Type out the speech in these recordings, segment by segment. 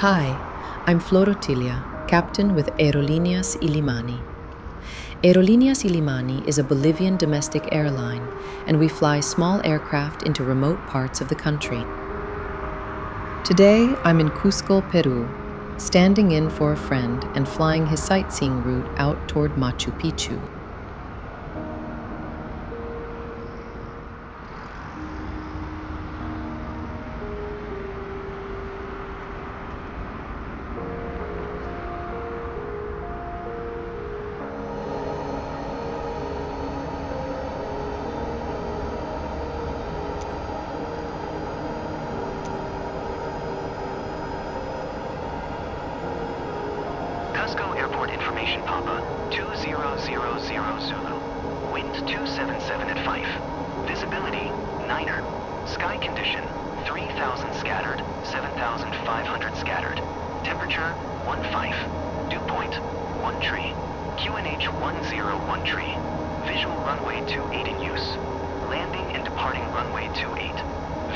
Hi, I'm Flor Ottilia, captain with Aerolíneas Illimani. Aerolíneas Illimani is a Bolivian domestic airline, and we fly small aircraft into remote parts of the country. Today, I'm in Cusco, Peru, standing in for a friend and flying his sightseeing route out toward Machu Picchu. Cusco Airport Information Papa, 2000 Zulu. Wind 277 at Fife. Visibility, 9er. Sky condition, 3,000 scattered, 7,500 scattered. Temperature, 15. Dew point, 1 tree. QNH 101 tree. Visual runway 28 in use. Landing and departing runway 28.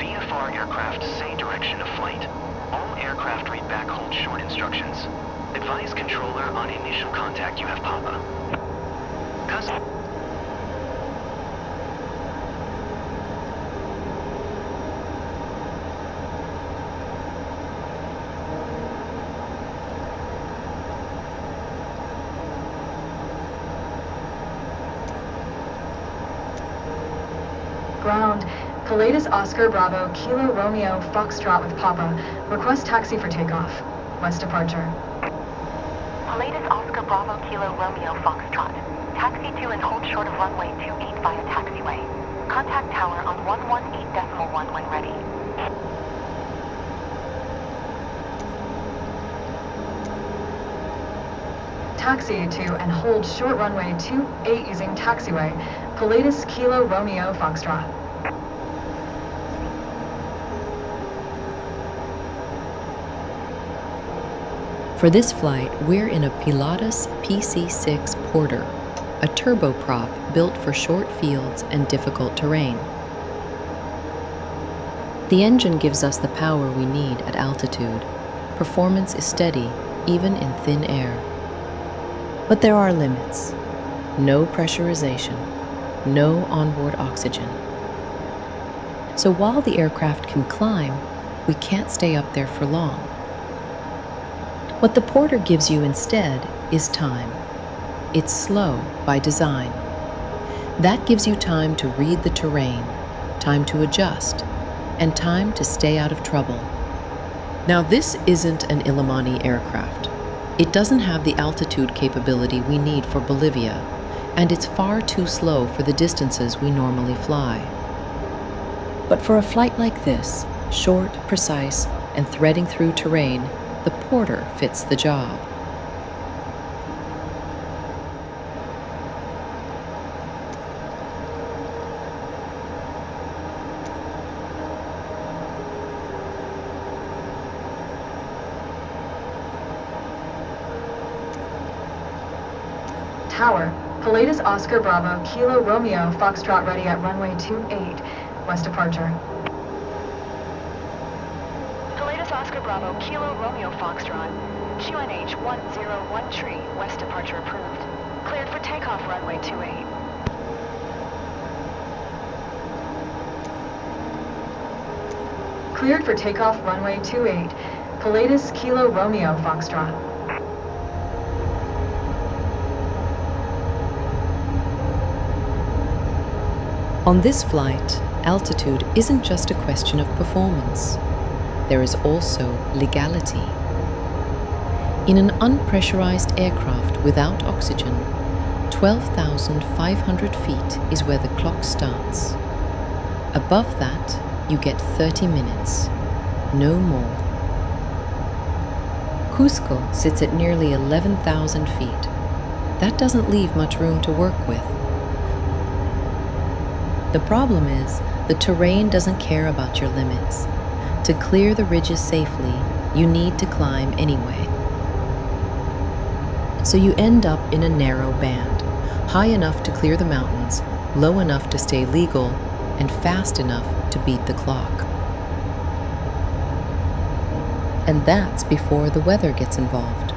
VFR aircraft say direction of flight. All aircraft read back hold short instructions. Advise controller on initial contact you have Papa. Ground, Pilatus Oscar Bravo, Kilo Romeo, Foxtrot with Papa. Request taxi for takeoff. West departure. Pilatus Oscar Bravo Kilo Romeo Foxtrot. Taxi to and hold short of runway 28 via taxiway. Contact tower on 118.1 when ready. Taxi to and hold short runway 28 using taxiway. Pilatus Kilo Romeo Foxtrot. For this flight, we're in a Pilatus PC-6 Porter, a turboprop built for short fields and difficult terrain. The engine gives us the power we need at altitude. Performance is steady, even in thin air. But there are limits. No pressurization, no onboard oxygen. So while the aircraft can climb, we can't stay up there for long. What the Porter gives you instead is time. It's slow by design. That gives you time to read the terrain, time to adjust, and time to stay out of trouble. Now, this isn't an Illimani aircraft. It doesn't have the altitude capability we need for Bolivia, and it's far too slow for the distances we normally fly. But for a flight like this, short, precise, and threading through terrain, the Porter fits the job. Tower, Pilatus Oscar Bravo, Kilo Romeo Foxtrot ready at runway 28. West departure. Oscar Bravo, Kilo Romeo Foxtrot. QNH 101 tree, west departure approved. Cleared for takeoff runway 28. Cleared for takeoff runway 28. Pilatus Kilo Romeo Foxtrot. On this flight, altitude isn't just a question of performance. There is also legality. In an unpressurized aircraft without oxygen, 12,500 feet is where the clock starts. Above that, you get 30 minutes, no more. Cusco sits at nearly 11,000 feet. That doesn't leave much room to work with. The problem is, the terrain doesn't care about your limits. To clear the ridges safely, you need to climb anyway. So you end up in a narrow band, high enough to clear the mountains, low enough to stay legal, and fast enough to beat the clock. And that's before the weather gets involved.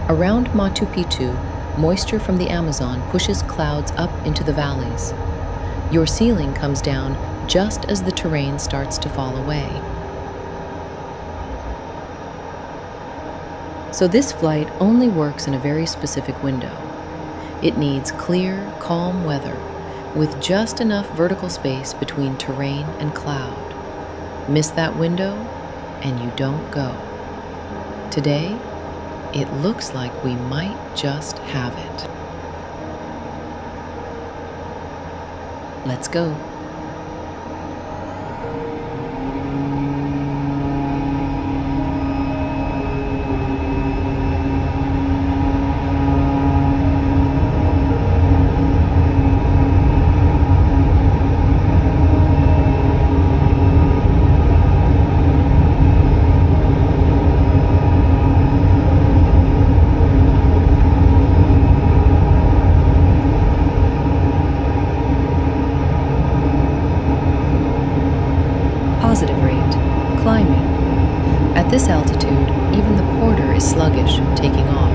Around Machu Picchu, moisture from the Amazon pushes clouds up into the valleys. Your ceiling comes down just as the terrain starts to fall away. So this flight only works in a very specific window. It needs clear, calm weather with just enough vertical space between terrain and cloud. Miss that window and you don't go. Today, it looks like we might just have it. Let's go. Positive rate, climbing. At this altitude, even the porter is sluggish, taking off.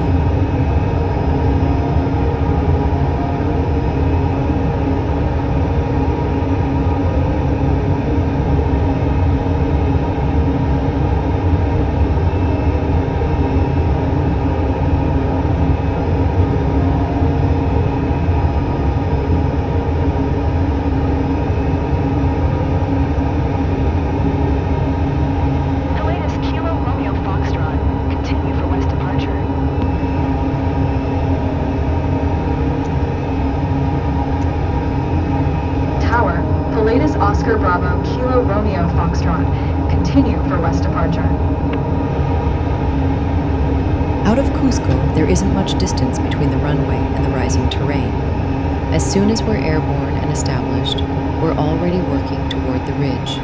Oscar Bravo Kilo Romeo Foxtrot. Continue for west departure. Out of Cusco, there isn't much distance between the runway and the rising terrain. As soon as we're airborne and established, we're already working toward the ridge.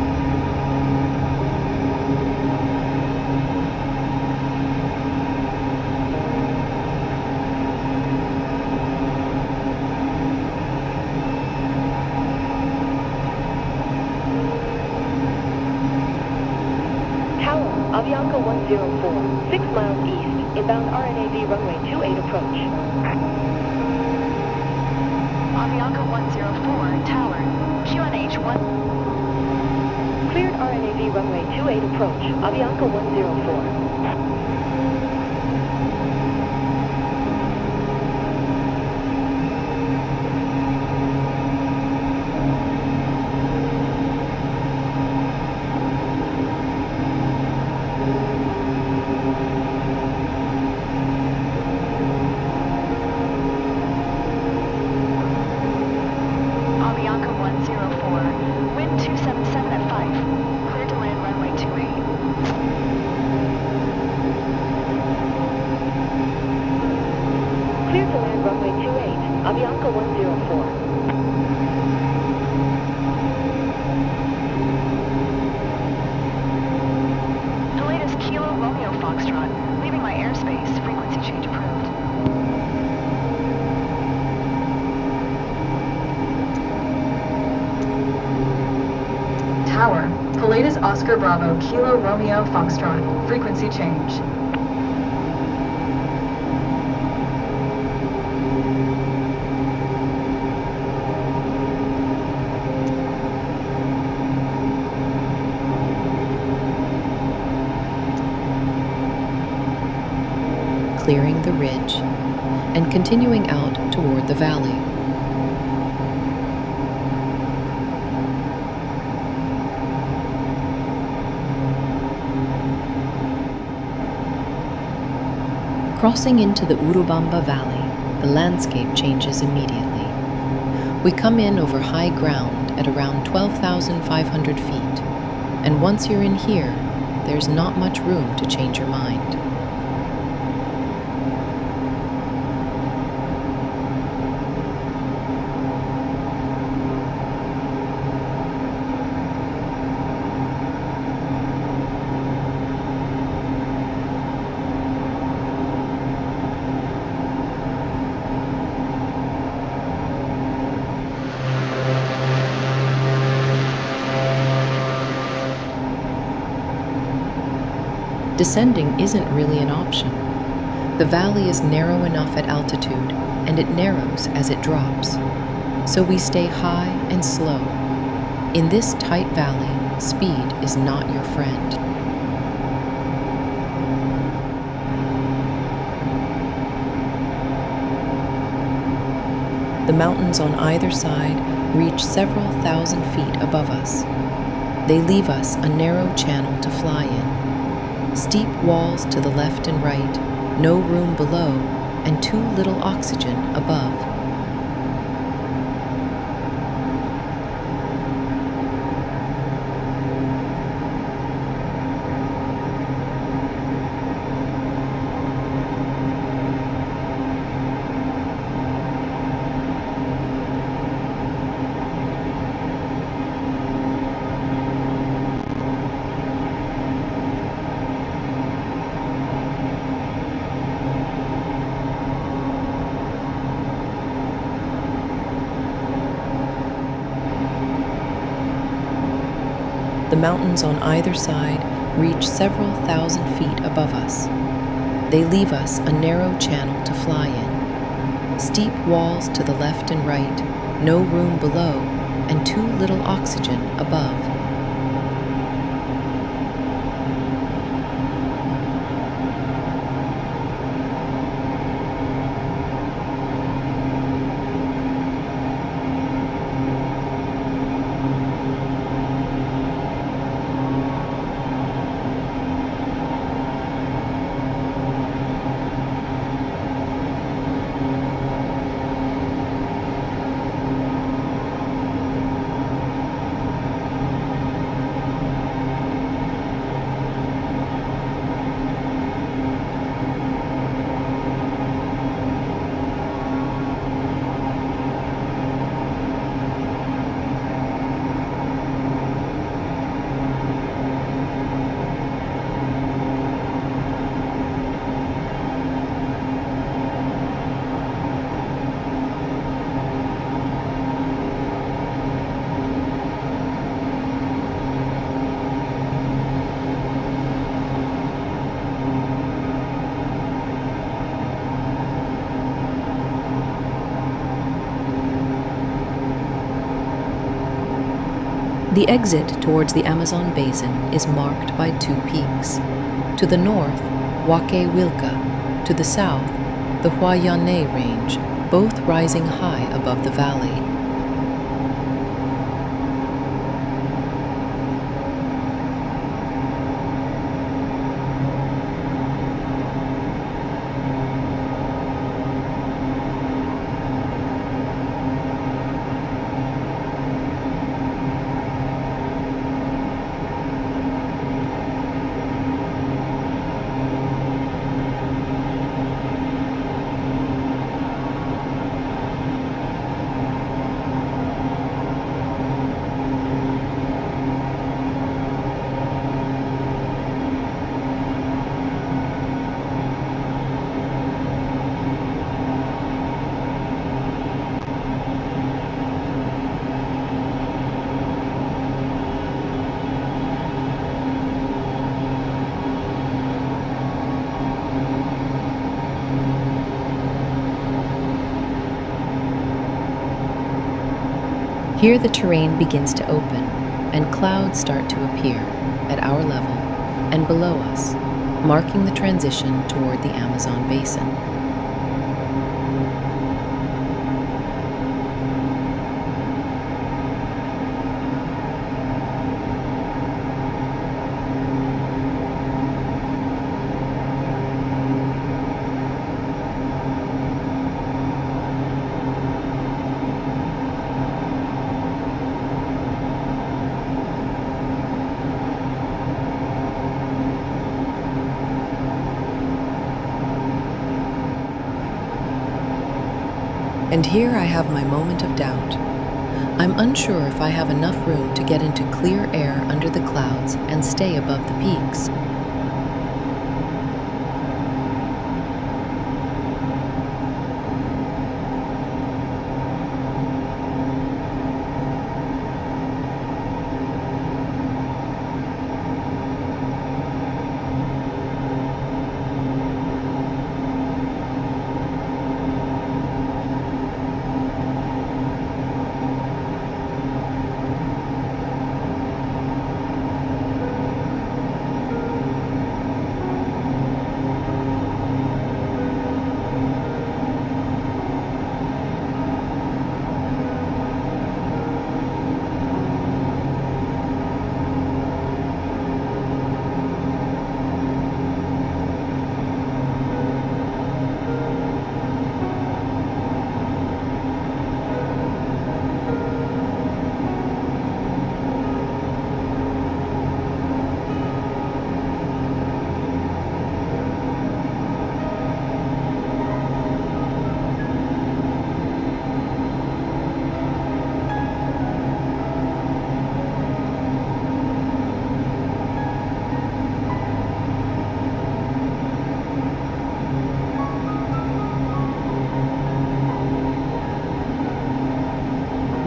Avianca 104, 6 miles east, inbound RNAV runway 28 approach. Avianca 104, tower, QNH 1. Cleared RNAV runway 28 approach, Avianca 104. Avianca 104. The latest Kilo Romeo Foxtrot. Leaving my airspace. Frequency change approved. Tower. Pilatus Oscar Bravo Kilo Romeo Foxtrot. Frequency change. Clearing the ridge and continuing out toward the valley. Crossing into the Urubamba Valley, the landscape changes immediately. We come in over high ground at around 12,500 feet, and once you're in here, there's not much room to change your mind. descending isn't really an option. The valley is narrow enough at altitude, and it narrows as it drops. So we stay high and slow. In this tight valley, speed is not your friend. The mountains on either side reach several thousand feet above us. They leave us a narrow channel to fly in. Steep walls to the left and right, no room below, and too little oxygen above. The mountains on either side reach several thousand feet above us. They leave us a narrow channel to fly in. Steep walls to the left and right, no room below, and too little oxygen above. The exit towards the Amazon basin is marked by two peaks. To the north, Huaquehuilca. To the south, the Huayane Range, both rising high above the valley. Here the terrain begins to open, and clouds start to appear at our level and below us, marking the transition toward the Amazon basin. And here I have my moment of doubt. I'm unsure if I have enough room to get into clear air under the clouds and stay above the peaks.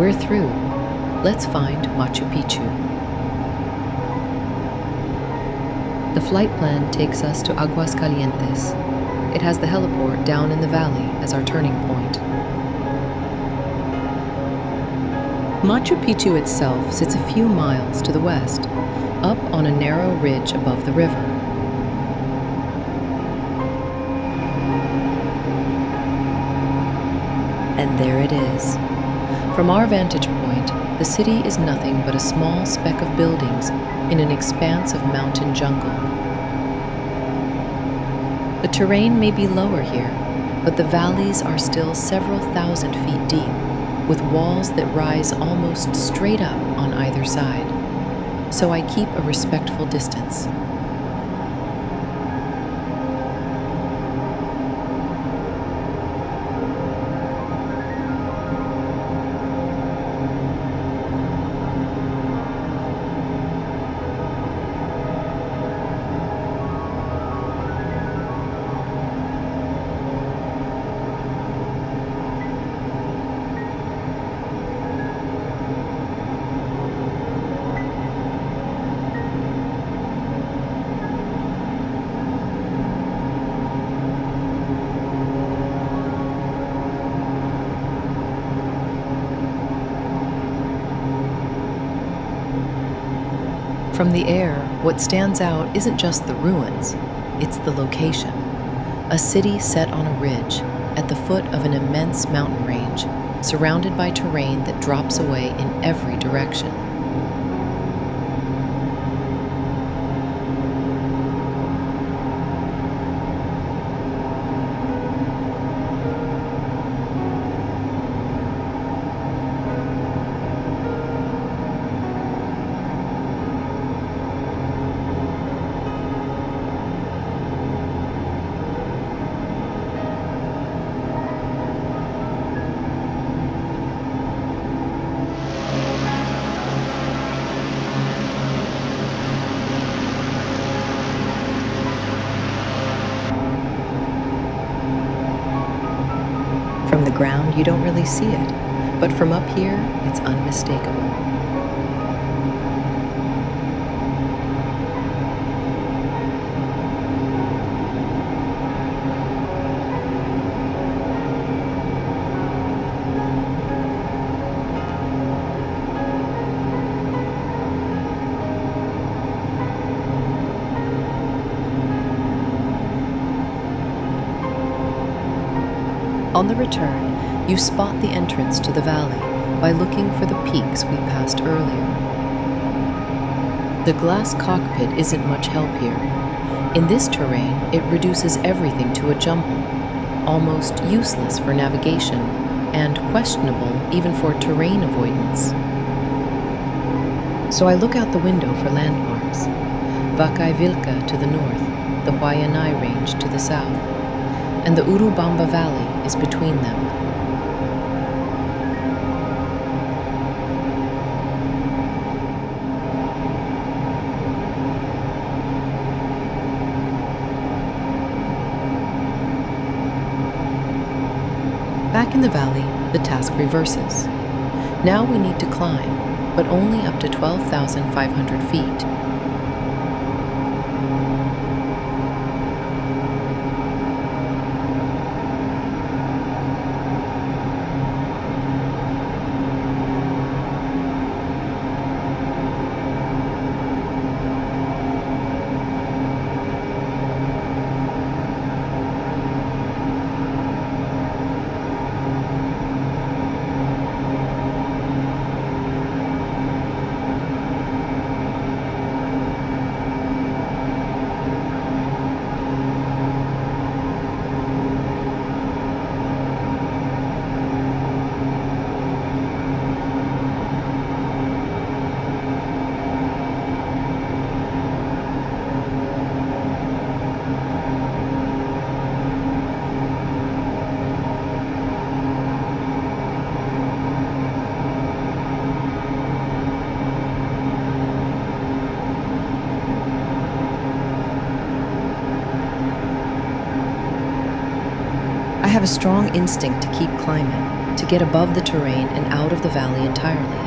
We're through. Let's find Machu Picchu. The flight plan takes us to Aguascalientes. It has the heliport down in the valley as our turning point. Machu Picchu itself sits a few miles to the west, up on a narrow ridge above the river. And there it is. From our vantage point, the city is nothing but a small speck of buildings in an expanse of mountain jungle. The terrain may be lower here, but the valleys are still several thousand feet deep, with walls that rise almost straight up on either side. So I keep a respectful distance. From the air, what stands out isn't just the ruins, it's the location. A city set on a ridge, at the foot of an immense mountain range, surrounded by terrain that drops away in every direction. From the ground, you don't really see it, but from up here, it's unmistakable. On the return, you spot the entrance to the valley by looking for the peaks we passed earlier. The glass cockpit isn't much help here. In this terrain, it reduces everything to a jumble, almost useless for navigation and questionable even for terrain avoidance. So I look out the window for landmarks. Vakai Vilka to the north, the Huayanai Range to the south, and the Urubamba Valley is between them. Back in the valley, the task reverses. Now we need to climb, but only up to 12,500 feet. I have a strong instinct to keep climbing. to get above the terrain and out of the valley entirely.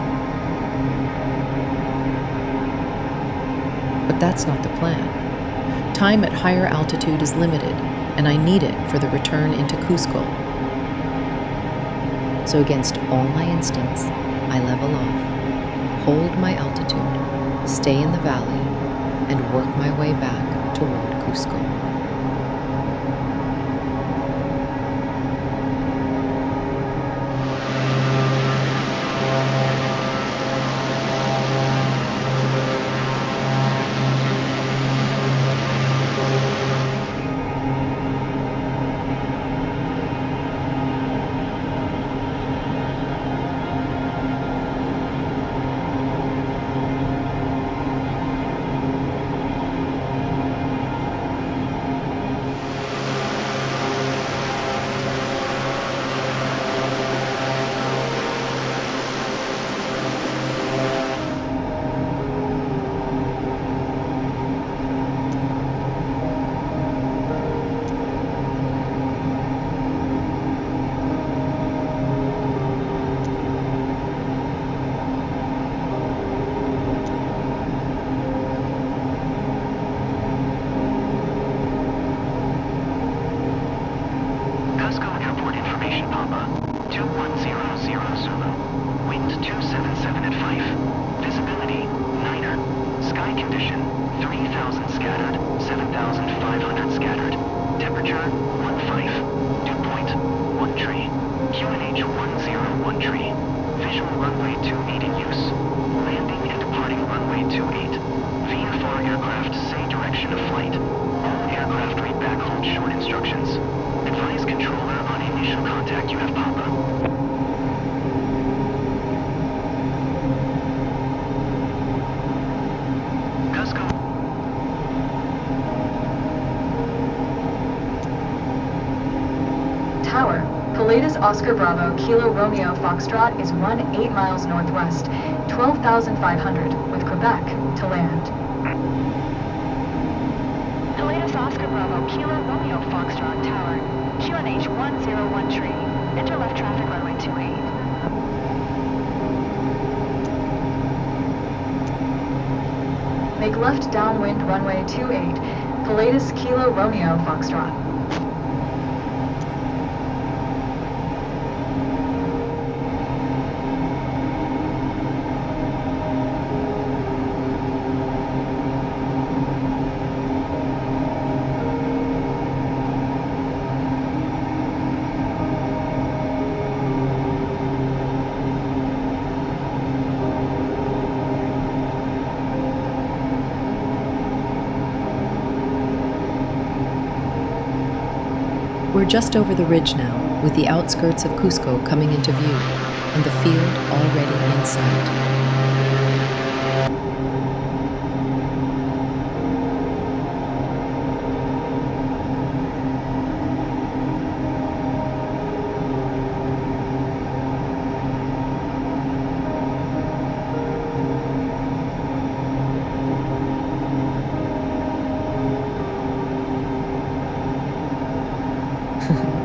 But that's not the plan. Time at higher altitude is limited, and I need it for the return into Cusco. So against all my instincts, I level off, hold my altitude, stay in the valley, and work my way back toward Cusco. Cusco Airport information, Papa. 2100 Zulu. Wind 277 at 5. Visibility, 9er. Sky condition, 3,000 scattered, 7,500 scattered. Temperature, 15. Dew point, 1 tree. QNH 101 tree. Visual runway 28 in use. Landing and departing runway 28. VFR aircraft say direction of flight. All aircraft read back hold short instructions. Advise controller on initial contact you have, Papa. Cusco. Tower, Pilatus Oscar Bravo Kilo Romeo Foxtrot is 8 miles northwest, 12,500, with Quebec to land. Pilatus Oscar Bravo Kilo Romeo Foxtrot Tower, QNH 101 tree. Enter left traffic runway 28. Make left downwind runway 28, Pilatus Kilo Romeo Foxtrot. We're just over the ridge now, with the outskirts of Cusco coming into view, and the field already in sight.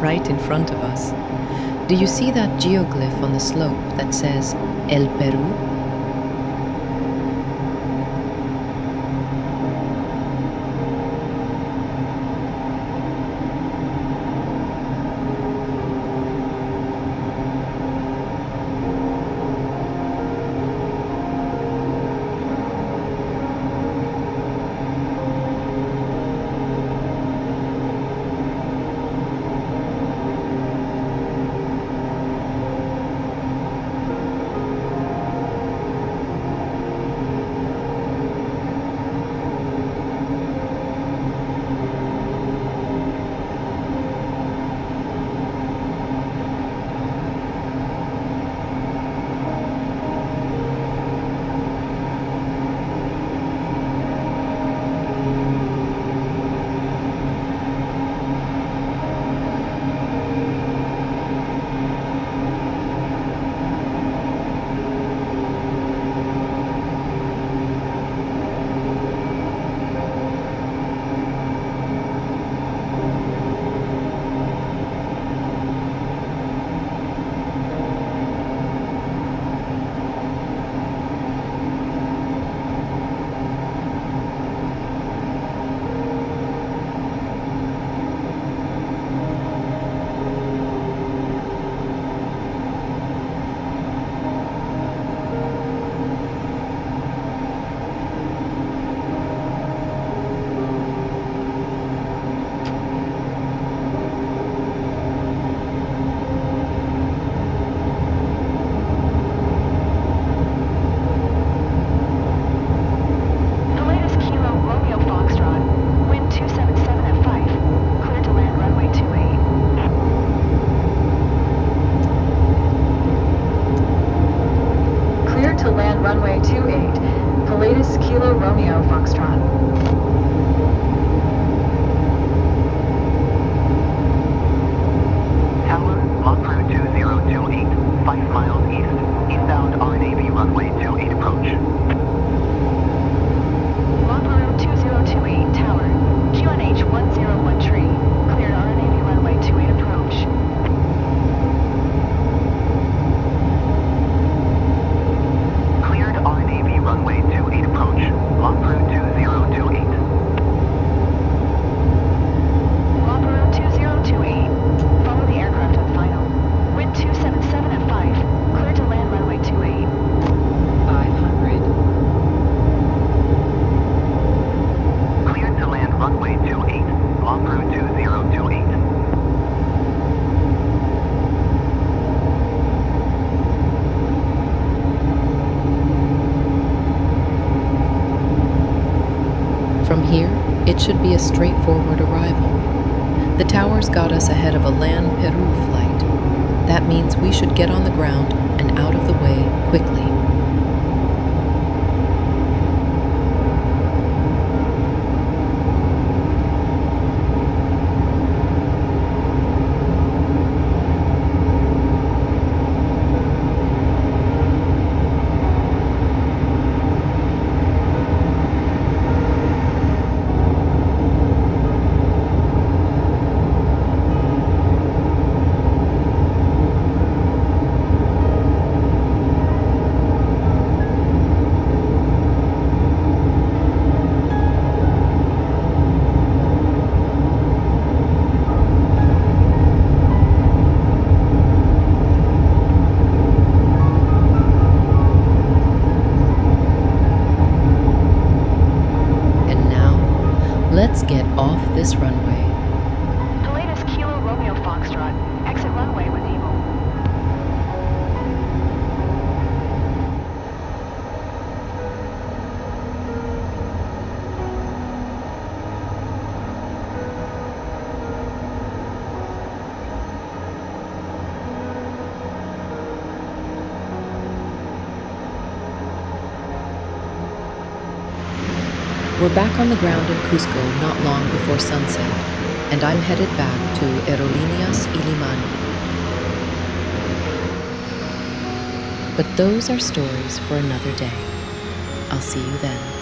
Right in front of us. Do you see that geoglyph on the slope that says El Peru? land runway 28, Pilatus Kilo Romeo Foxtrot. Tower, block route 2028, 5 miles east, eastbound RNAV runway 28 approach. Block route 2028, Tower, QNH 101 tree, cleared RNAV runway 28 approach. Cleared RNAV runway 28 approach, block route 2028. Block route 2028, follow the aircraft on final. Wind 277 at 5, cleared to land runway 28. 500. Cleared to land runway 28, block route 2028. From here, it should be a straightforward arrival. The towers got us ahead of a land Peru flight. That means we should get on the ground and out of the way quickly. Let's get off this runway. Pilatus Kilo Romeo Foxtrot, exit runway with Eagle. We're back on the ground in Cusco not long before sunset, and I'm headed back to Aerolíneas Illimani. But those are stories for another day. I'll see you then.